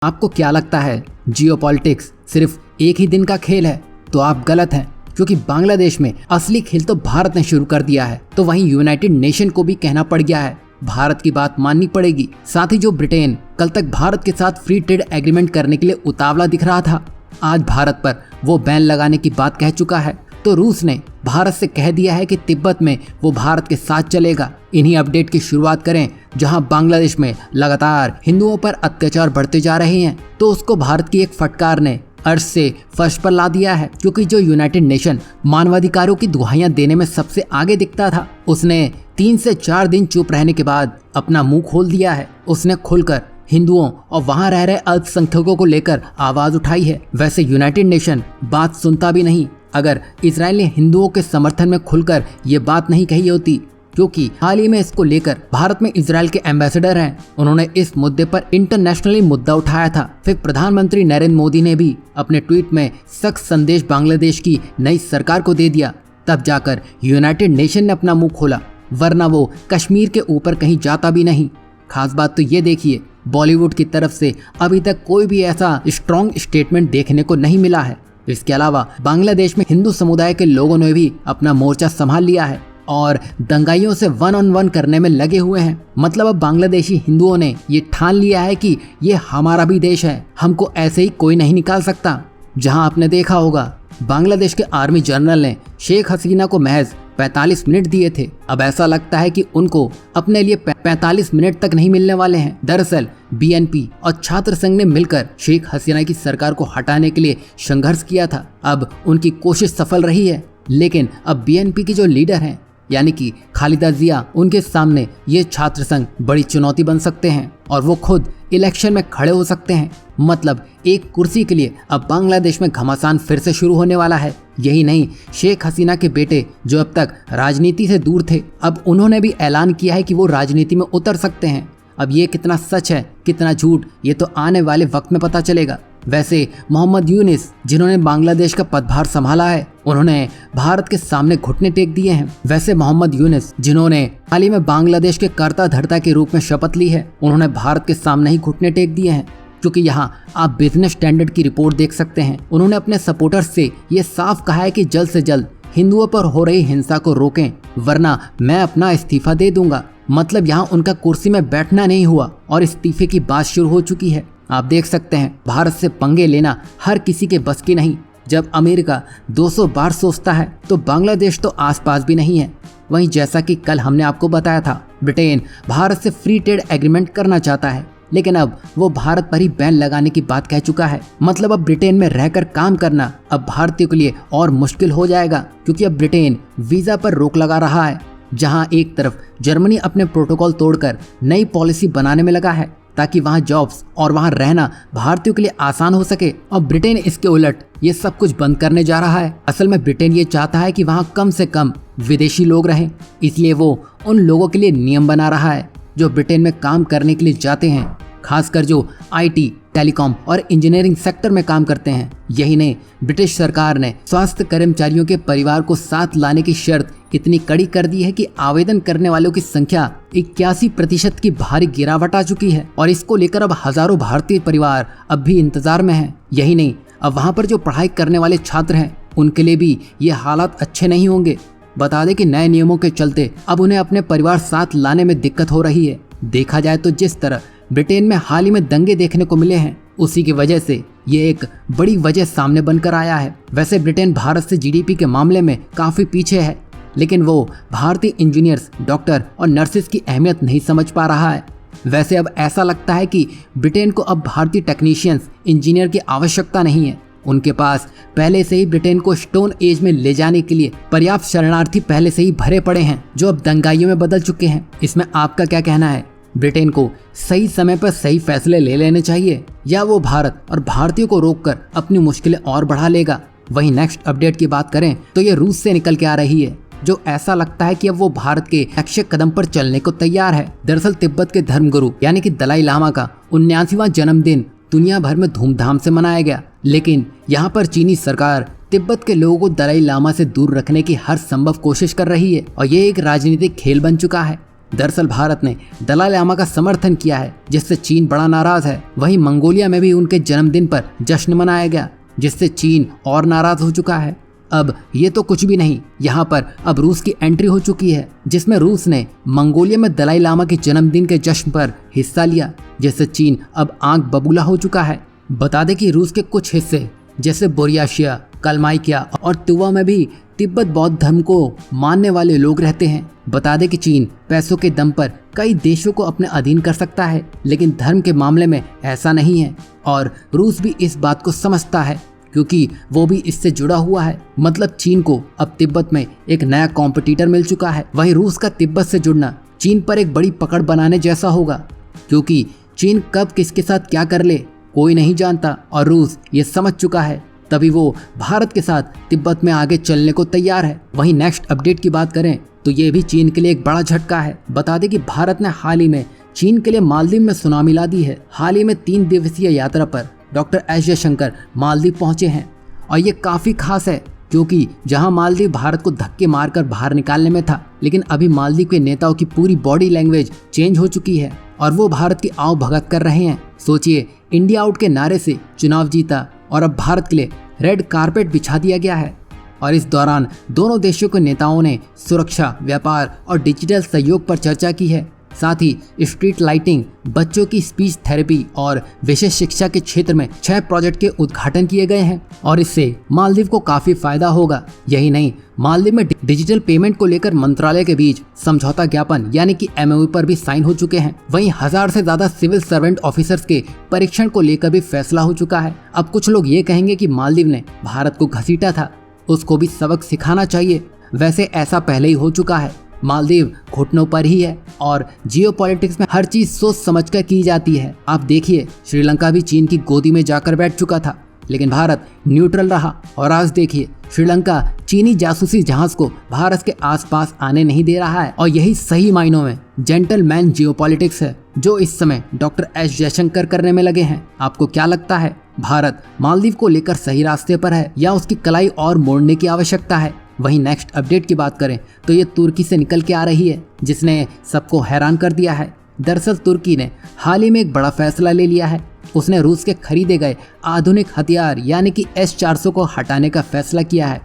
आपको क्या लगता है जियोपॉलिटिक्स सिर्फ एक ही दिन का खेल है? तो आप गलत हैं, क्योंकि बांग्लादेश में असली खेल तो भारत ने शुरू कर दिया है। तो वहीं यूनाइटेड नेशन को भी कहना पड़ गया है, भारत की बात माननी पड़ेगी। साथ ही जो ब्रिटेन कल तक भारत के साथ फ्री ट्रेड एग्रीमेंट करने के लिए उतावला दिख रहा था, आज भारत पर वो बैन लगाने की बात कह चुका है। तो रूस ने भारत से कह दिया है कि तिब्बत में वो भारत के साथ चलेगा। इन्हीं अपडेट की शुरुआत करें, जहां बांग्लादेश में लगातार हिंदुओं पर अत्याचार बढ़ते जा रहे हैं, तो उसको भारत की एक फटकार ने अर्श से फर्श पर ला दिया है। क्योंकि जो यूनाइटेड नेशन मानवाधिकारों की दुहाइयां देने में सबसे आगे दिखता था, उसने 3 से 4 दिन चुप रहने के बाद अपना मुंह खोल दिया है। उसने खुलकर हिंदुओं और वहां रह रहे अल्पसंख्यकों को लेकर आवाज उठाई है। वैसे यूनाइटेड नेशन बात सुनता भी नहीं। अगर इजराइल ने हिंदुओं के समर्थन में खुलकर ये बात नहीं कही होती, क्योंकि हाल ही में इसको लेकर भारत में इजराइल के एम्बेसडर हैं, उन्होंने इस मुद्दे पर इंटरनेशनली मुद्दा उठाया था। फिर प्रधानमंत्री नरेंद्र मोदी ने भी अपने ट्वीट में सख्त संदेश बांग्लादेश की नई सरकार को दे दिया। तब जाकर यूनाइटेड नेशन ने अपना मुंह खोला, वरना वो कश्मीर के ऊपर कहीं जाता भी नहीं। खास बात तो ये देखिए, बॉलीवुड की तरफ से अभी तक कोई भी ऐसा स्ट्रॉन्ग स्टेटमेंट देखने को नहीं मिला है। इसके अलावा बांग्लादेश में हिंदू समुदाय के लोगों ने भी अपना मोर्चा संभाल लिया है और दंगाइयों से 1-on-1 करने में लगे हुए हैं। मतलब अब बांग्लादेशी हिंदुओं ने ये ठान लिया है कि ये हमारा भी देश है, हमको ऐसे ही कोई नहीं निकाल सकता। जहां आपने देखा होगा, बांग्लादेश के आर्मी जनरल ने शेख हसीना को महज 45 मिनट दिए थे। अब ऐसा लगता है कि उनको अपने लिए 45 मिनट तक नहीं मिलने वाले हैं। दरअसल बीएनपी और छात्र संघ ने मिलकर शेख हसीना की सरकार को हटाने के लिए संघर्ष किया था। अब उनकी कोशिश सफल रही है, लेकिन अब बीएनपी की जो लीडर हैं, यानी कि खालिदा जिया, उनके सामने ये छात्र संघ बड़ी चुनौती बन सकते हैं और वो खुद इलेक्शन में खड़े हो सकते हैं। मतलब एक कुर्सी के लिए अब बांग्लादेश में घमासान फिर से शुरू होने वाला है। यही नहीं, शेख हसीना के बेटे जो अब तक राजनीति से दूर थे, अब उन्होंने भी ऐलान किया है कि वो राजनीति में उतर सकते हैं। अब ये कितना सच है कितना झूठ, ये तो आने वाले वक्त में पता चलेगा। वैसे मोहम्मद यूनिस, जिन्होंने बांग्लादेश का पदभार संभाला है, उन्होंने भारत के सामने घुटने टेक दिए हैं। वैसे मोहम्मद यूनिस, जिन्होंने हाल ही में बांग्लादेश के कर्ता धर्ता के रूप में शपथ ली है, उन्होंने भारत के सामने ही घुटने टेक दिए हैं। क्योंकि यहाँ आप बिजनेस स्टैंडर्ड की रिपोर्ट देख सकते हैं। उन्होंने अपने सपोर्टर्स से ये साफ कहा है कि जल्द से जल्द हिंदुओं पर हो रही हिंसा को रोकें, वरना मैं अपना इस्तीफा दे दूंगा। मतलब यहाँ उनका कुर्सी में बैठना नहीं हुआ और इस्तीफे की बात शुरू हो चुकी है। आप देख सकते हैं, भारत से पंगे लेना हर किसी के बस की नहीं। जब अमेरिका 200 बार सोचता है, तो बांग्लादेश तो आसपास भी नहीं है। वहीं जैसा कि कल हमने आपको बताया था, ब्रिटेन भारत से फ्री ट्रेड एग्रीमेंट करना चाहता है, लेकिन अब वो भारत पर ही बैन लगाने की बात कह चुका है। मतलब अब ब्रिटेन में रहकर काम करना अब भारतीयों के लिए और मुश्किल हो जाएगा, क्योंकि अब ब्रिटेन वीजा पर रोक लगा रहा है। जहां एक तरफ जर्मनी अपने प्रोटोकॉल तोड़कर नई पॉलिसी बनाने में लगा है, ताकि वहां जॉब्स और वहां रहना भारतीयों के लिए आसान हो सके, और ब्रिटेन इसके उलट ये सब कुछ बंद करने जा रहा है। असल में ब्रिटेन ये चाहता है कि वहां कम से कम विदेशी लोग रहें, इसलिए वो उन लोगों के लिए नियम बना रहा है जो ब्रिटेन में काम करने के लिए जाते हैं, खासकर जो आईटी, टेलीकॉम और इंजीनियरिंग सेक्टर में काम करते हैं। यही नहीं, ब्रिटिश सरकार ने स्वास्थ्य कर्मचारियों के परिवार को साथ लाने की शर्त इतनी कड़ी कर दी है कि आवेदन करने वालों की संख्या 81% की भारी गिरावट आ चुकी है, और इसको लेकर अब हजारों भारतीय परिवार अब भी इंतजार में हैं। यही नहीं, अब वहां पर जो पढ़ाई करने वाले छात्र हैं, उनके लिए भी ये हालात अच्छे नहीं होंगे। बता दें कि नए नियमों के चलते अब उन्हें अपने परिवार साथ लाने में दिक्कत हो रही है। देखा जाए तो जिस तरह ब्रिटेन में हाल ही में दंगे देखने को मिले हैं, उसी की वजह से ये एक बड़ी वजह सामने बनकर आया है। वैसे ब्रिटेन भारत से जीडीपी के मामले में काफी पीछे है, लेकिन वो भारतीय इंजीनियर्स, डॉक्टर और नर्सेस की अहमियत नहीं समझ पा रहा है। वैसे अब ऐसा लगता है कि ब्रिटेन को अब भारतीय टेक्नीशियंस, इंजीनियर की आवश्यकता नहीं है। उनके पास पहले से ही ब्रिटेन को स्टोन एज में ले जाने के लिए पर्याप्त शरणार्थी पहले से ही भरे पड़े हैं, जो अब दंगाइयों में बदल चुके हैं। इसमें आपका क्या कहना है? ब्रिटेन को सही समय पर सही फैसले ले लेने चाहिए, या वो भारत और भारतीयों को रोककर अपनी मुश्किलें और बढ़ा लेगा? वहीं नेक्स्ट अपडेट की बात करें तो ये रूस से निकल के आ रही है, जो ऐसा लगता है कि अब वो भारत के नक्शे कदम पर चलने को तैयार है। दरअसल तिब्बत के धर्मगुरु यानी कि दलाई लामा का 79वां जन्मदिन दुनिया भर में धूमधाम से मनाया गया, लेकिन यहाँ पर चीनी सरकार तिब्बत के लोगों को दलाई लामा से दूर रखने की हर संभव कोशिश कर रही है, और ये एक राजनीतिक खेल बन चुका है। दरअसल भारत ने दलाई लामा का समर्थन किया है, जिससे चीन बड़ा नाराज है। वहीं मंगोलिया में भी उनके जन्मदिन पर जश्न मनाया गया, जिससे चीन और नाराज हो चुका है। अब ये तो कुछ भी नहीं, यहाँ पर अब रूस की एंट्री हो चुकी है, जिसमें रूस ने मंगोलिया में दलाई लामा के जन्मदिन के जश्न पर हिस्सा लिया, जिससे चीन अब आंख बबूला हो चुका है। बता दें कि रूस के कुछ हिस्से जैसे बोरियाशिया, कलमाइकिया और तुवा में भी तिब्बत बौद्ध धर्म को मानने वाले लोग रहते हैं। बता दें कि चीन पैसों के दम पर कई देशों को अपने अधीन कर सकता है, लेकिन धर्म के मामले में ऐसा नहीं है और रूस भी इस बात को समझता है, क्योंकि वो भी इससे जुड़ा हुआ है। मतलब चीन को अब तिब्बत में एक नया कॉम्पिटिटर मिल चुका है। वहीं रूस का तिब्बत से जुड़ना चीन पर एक बड़ी पकड़ बनाने जैसा होगा, क्योंकि चीन कब किसके साथ क्या कर ले कोई नहीं जानता और रूस ये समझ चुका है, तभी वो भारत के साथ तिब्बत में आगे चलने को तैयार है। वहीं नेक्स्ट अपडेट की बात करें तो ये भी चीन के लिए एक बड़ा झटका है। बता दें कि भारत ने हाल ही में चीन के लिए मालदीव में सुनामी ला दी है। हाल ही में 3 दिवसीय यात्रा पर डॉक्टर एस जयशंकर मालदीव पहुंचे हैं और ये काफ़ी खास है, क्योंकि जहां मालदीव भारत को धक्के मारकर बाहर निकालने में था, लेकिन अभी मालदीव के नेताओं की पूरी बॉडी लैंग्वेज चेंज हो चुकी है और वो भारत की आओ भगत कर रहे हैं। सोचिए, इंडिया आउट के नारे से चुनाव जीता और अब भारत के लिए रेड कारपेट बिछा दिया गया है। और इस दौरान दोनों देशों के नेताओं ने सुरक्षा, व्यापार और डिजिटल सहयोग पर चर्चा की है। साथ ही स्ट्रीट लाइटिंग, बच्चों की स्पीच थेरेपी और विशेष शिक्षा के क्षेत्र में 6 प्रोजेक्ट के उद्घाटन किए गए हैं और इससे मालदीव को काफी फायदा होगा। यही नहीं, मालदीव में डिजिटल पेमेंट को लेकर मंत्रालय के बीच समझौता ज्ञापन यानी कि MOU पर भी साइन हो चुके हैं। वहीं 1000 से ज्यादा सिविल सर्वेंट ऑफिसर्स के परीक्षण को लेकर भी फैसला हो चुका है। अब कुछ लोग ये कहेंगे कि मालदीव ने भारत को घसीटा था, उसको भी सबक सिखाना चाहिए। वैसे ऐसा पहले ही हो चुका है। मालदीव घुटनों पर ही है और जियोपॉलिटिक्स में हर चीज सोच समझकर की जाती है। आप देखिए, श्रीलंका भी चीन की गोदी में जाकर बैठ चुका था, लेकिन भारत न्यूट्रल रहा और आज देखिए, श्रीलंका चीनी जासूसी जहाज को भारत के आसपास आने नहीं दे रहा है। और यही सही मायनों में जेंटलमैन जियोपॉलिटिक्स है, जो इस समय डॉक्टर एस जयशंकर करने में लगे हैं। आपको क्या लगता है, भारत मालदीव को लेकर सही रास्ते पर है या उसकी कलाई और मोड़ने की आवश्यकता है? वहीं नेक्स्ट अपडेट की बात करें तो ये तुर्की से निकल के आ रही है, जिसने सबको हैरान कर दिया है। दरअसल तुर्की ने हाल ही में एक बड़ा फैसला ले लिया है। उसने रूस के खरीदे गए आधुनिक हथियार यानी कि S-400 को हटाने का फैसला किया है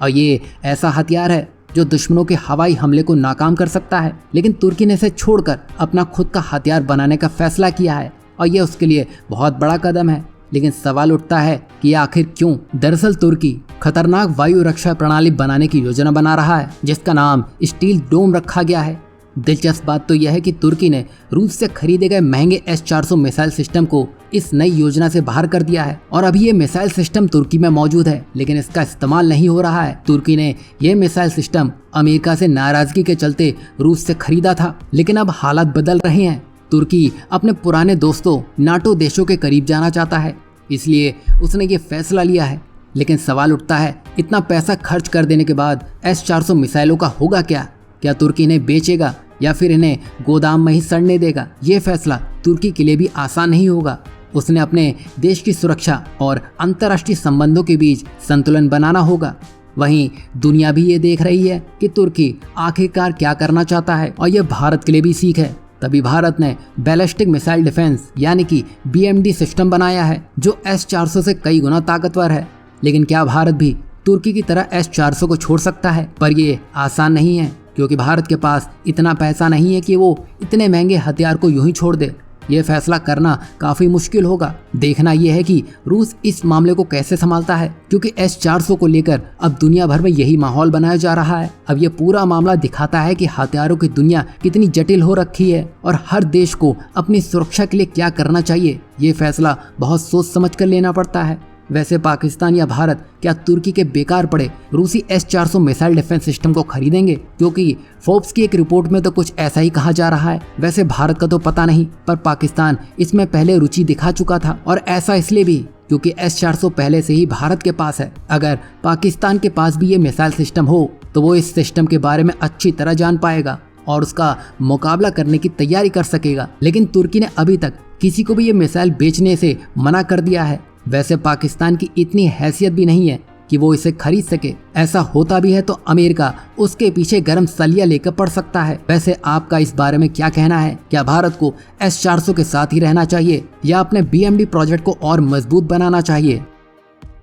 और ये ऐसा हथियार है जो दुश्मनों के हवाई हमले को नाकाम कर सकता है। लेकिन तुर्की ने इसे छोड़कर अपना खुद का हथियार बनाने का फैसला किया है और यह उसके लिए बहुत बड़ा कदम है। लेकिन सवाल उठता है कि आखिर क्यों? दरअसल तुर्की खतरनाक वायु रक्षा प्रणाली बनाने की योजना बना रहा है, जिसका नाम स्टील डोम रखा गया है। दिलचस्प बात तो यह है कि तुर्की ने रूस से खरीदे गए महंगे S-400 मिसाइल सिस्टम को इस नई योजना से बाहर कर दिया है और अभी ये मिसाइल सिस्टम तुर्की में मौजूद है, लेकिन इसका इस्तेमाल नहीं हो रहा है। तुर्की ने यह मिसाइल सिस्टम अमेरिका से नाराजगी के चलते रूस से खरीदा था, लेकिन अब हालात बदल रहे हैं। तुर्की अपने पुराने दोस्तों नाटो देशों के करीब जाना चाहता है, इसलिए उसने ये फैसला लिया है। लेकिन सवाल उठता है, इतना पैसा खर्च कर देने के बाद S-400 मिसाइलों का होगा क्या? क्या तुर्की इन्हें बेचेगा या फिर इन्हें गोदाम में ही सड़ने देगा? ये फैसला तुर्की के लिए भी आसान नहीं होगा। उसने अपने देश की सुरक्षा और अंतर्राष्ट्रीय संबंधों के बीच संतुलन बनाना होगा। वहीं दुनिया भी ये देख रही है कि तुर्की आखिरकार क्या करना चाहता है और यह भारत के लिए भी सीख है। तभी भारत ने बैलिस्टिक मिसाइल डिफेंस यानी कि BMD सिस्टम बनाया है, जो S-400 से कई गुना ताकतवर है। लेकिन क्या भारत भी तुर्की की तरह S-400 को छोड़ सकता है? पर ये आसान नहीं है, क्योंकि भारत के पास इतना पैसा नहीं है कि वो इतने महंगे हथियार को यूं ही छोड़ दे। ये फैसला करना काफी मुश्किल होगा। देखना यह है कि रूस इस मामले को कैसे संभालता है, क्योंकि S-400 को लेकर अब दुनिया भर में यही माहौल बनाया जा रहा है। अब ये पूरा मामला दिखाता है कि हथियारों की दुनिया कितनी जटिल हो रखी है और हर देश को अपनी सुरक्षा के लिए क्या करना चाहिए, ये फैसला बहुत सोच समझ कर लेना पड़ता है। वैसे पाकिस्तान या भारत क्या तुर्की के बेकार पड़े रूसी S-400 मिसाइल डिफेंस सिस्टम को खरीदेंगे? क्योंकि फोर्ब्स की एक रिपोर्ट में तो कुछ ऐसा ही कहा जा रहा है। वैसे भारत का तो पता नहीं, पर पाकिस्तान इसमें पहले रुचि दिखा चुका था और ऐसा इसलिए भी क्योंकि S-400 पहले से ही भारत के पास है। अगर पाकिस्तान के पास भी ये मिसाइल सिस्टम हो तो वो इस सिस्टम के बारे में अच्छी तरह जान पाएगा और उसका मुकाबला करने की तैयारी कर सकेगा। लेकिन तुर्की ने अभी तक किसी को भी ये मिसाइल बेचने से मना कर दिया है। वैसे पाकिस्तान की इतनी हैसियत भी नहीं है कि वो इसे खरीद सके। ऐसा होता भी है तो अमेरिका उसके पीछे गर्म सलिया लेकर पड़ सकता है। वैसे आपका इस बारे में क्या कहना है? क्या भारत को S-400 के साथ ही रहना चाहिए या अपने BMD प्रोजेक्ट को और मजबूत बनाना चाहिए?